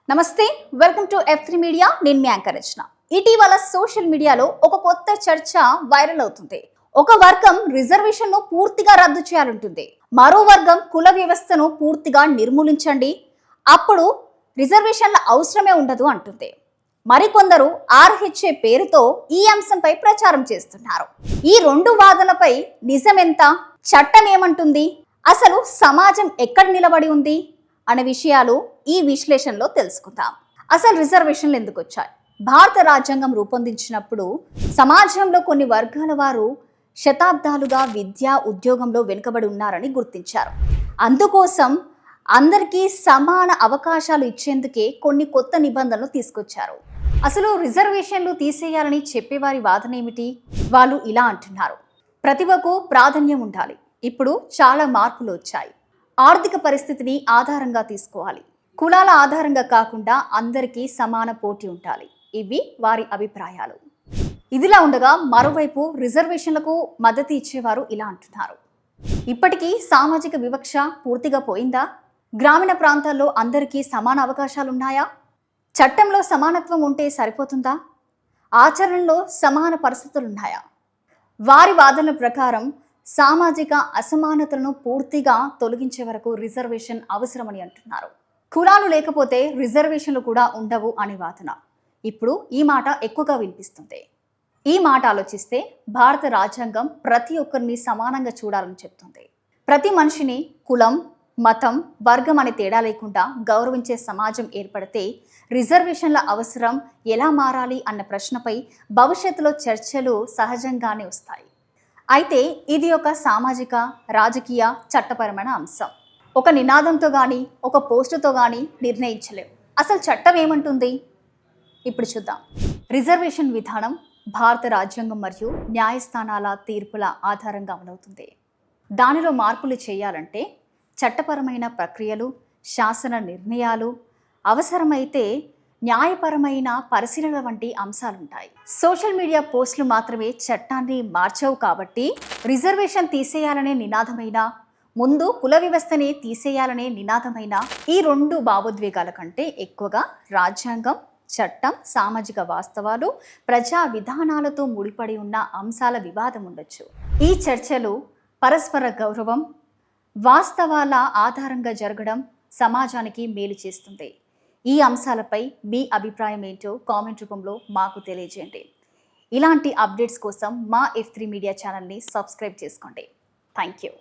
నమస్తే, welcome to F3 media. నేను మీ anchor రచన. ఇటీవల సోషల్ మీడియాలో ఒక కొత్త చర్చ వైరల్ అవుతుంది. ఒక వర్గం రిజర్వేషన్ను పూర్తిగా రద్దు చేయాలంటుంది. మరో వర్గం కుల వ్యవస్థను పూర్తిగా నిర్మూలించండి, అప్పుడు రిజర్వేషన్ల అవసరమే ఉండదు అంటుంది. మరికొందరు RHA పేరుతో ఈ అంశంపై ప్రచారం చేస్తున్నారు. ఈ రెండు వాదనలపై నిజమెంత, చట్టం ఏమంటుంది, అసలు సమాజం ఎక్కడ నిలబడి ఉంది అనే విషయాలు ఈ విశ్లేషణలో తెలుసుకుందాం. అసలు రిజర్వేషన్లు ఎందుకు వచ్చాయి? భారత రాజ్యాంగం రూపొందించినప్పుడు సమాజంలో కొన్ని వర్గాల వారు శతాబ్దాలుగా విద్య, ఉద్యోగంలో వెనుకబడి ఉన్నారని గుర్తించారు. అందుకోసం అందరికీ సమాన అవకాశాలు ఇచ్చేందుకే కొన్ని కొత్త నిబంధనలు తీసుకొచ్చారు. అసలు రిజర్వేషన్లు తీసేయాలని చెప్పేవారి వాదన ఏమిటి? వాళ్ళు ఇలా అంటున్నారు: ప్రతిభకు ప్రాధాన్యం ఉండాలి. ఇప్పుడు చాలా మార్పులు వచ్చాయి. ఆర్థిక పరిస్థితిని ఆధారంగా తీసుకోవాలి. కులాల ఆధారంగా కాకుండా అందరికీ సమాన పోటీ ఉండాలి. ఇవి వారి అభిప్రాయాలు. ఇదిలా ఉండగా మరోవైపు రిజర్వేషన్లకు మద్దతు ఇచ్చేవారు ఇలా అంటున్నారు: ఇప్పటికీ సామాజిక వివక్ష పూర్తిగా పోయిందా? గ్రామీణ ప్రాంతాల్లో అందరికీ సమాన అవకాశాలు ఉన్నాయా? చట్టంలో సమానత్వం ఉంటే సరిపోతుందా? ఆచరణలో సమాన పరిస్థితులు ఉన్నాయా? వారి వాదనల ప్రకారం సామాజిక అసమానతలను పూర్తిగా తొలగించే వరకు రిజర్వేషన్ అవసరమని అంటున్నారు. కులాలు లేకపోతే రిజర్వేషన్లు కూడా ఉండవు అనే వాదన ఇప్పుడు ఈ మాట ఎక్కువగా వినిపిస్తుంది. ఈ మాట ఆలోచిస్తే భారత రాజ్యాంగం ప్రతి ఒక్కరిని సమానంగా చూడాలని చెప్తుంది. ప్రతి మనిషిని కులం, మతం, వర్గం అనే తేడా లేకుండా గౌరవించే సమాజం ఏర్పడితే రిజర్వేషన్ల అవసరం ఎలా మారాలి అన్న ప్రశ్నపై భవిష్యత్తులో చర్చలు సహజంగానే వస్తాయి. అయితే ఇది ఒక సామాజిక, రాజకీయ, చట్టపరమైన అంశం. ఒక నినాదంతో కానీ, ఒక పోస్టుతో కానీ నిర్ణయించలేం. అసలు చట్టం ఏమంటుంది ఇప్పుడు చూద్దాం. రిజర్వేషన్ విధానం భారత రాజ్యాంగం మరియు న్యాయస్థానాల తీర్పుల ఆధారంగా అమలవుతుంది. దానిలో మార్పులు చేయాలంటే చట్టపరమైన ప్రక్రియలు, శాసన నిర్ణయాలు, అవసరమైతే న్యాయపరమైన పరిశీలన వంటి అంశాలుంటాయి. సోషల్ మీడియా పోస్టులు మాత్రమే చట్టాన్ని మార్చవు. కాబట్టి రిజర్వేషన్ తీసేయాలనే నినాదమైన, ముందు కుల వ్యవస్థని తీసేయాలనే నినాదమైన ఈ రెండు భావోద్వేగాల కంటే ఎక్కువగా రాజ్యాంగం, చట్టం, సామాజిక వాస్తవాలు, ప్రజా విధానాలతో ముడిపడి ఉన్న అంశాల వివాదం ఉండొచ్చు. ఈ చర్చలు పరస్పర గౌరవం, వాస్తవాల ఆధారంగా జరగడం సమాజానికి మేలు చేస్తుంది. ఈ అంశాలపై మీ అభిప్రాయం ఏంటో కామెంట్ రూపంలో మాకు తెలియజేయండి. ఇలాంటి అప్డేట్స్ కోసం మా F3 మీడియా ఛానల్ని సబ్స్క్రైబ్ చేసుకోండి. Thank you.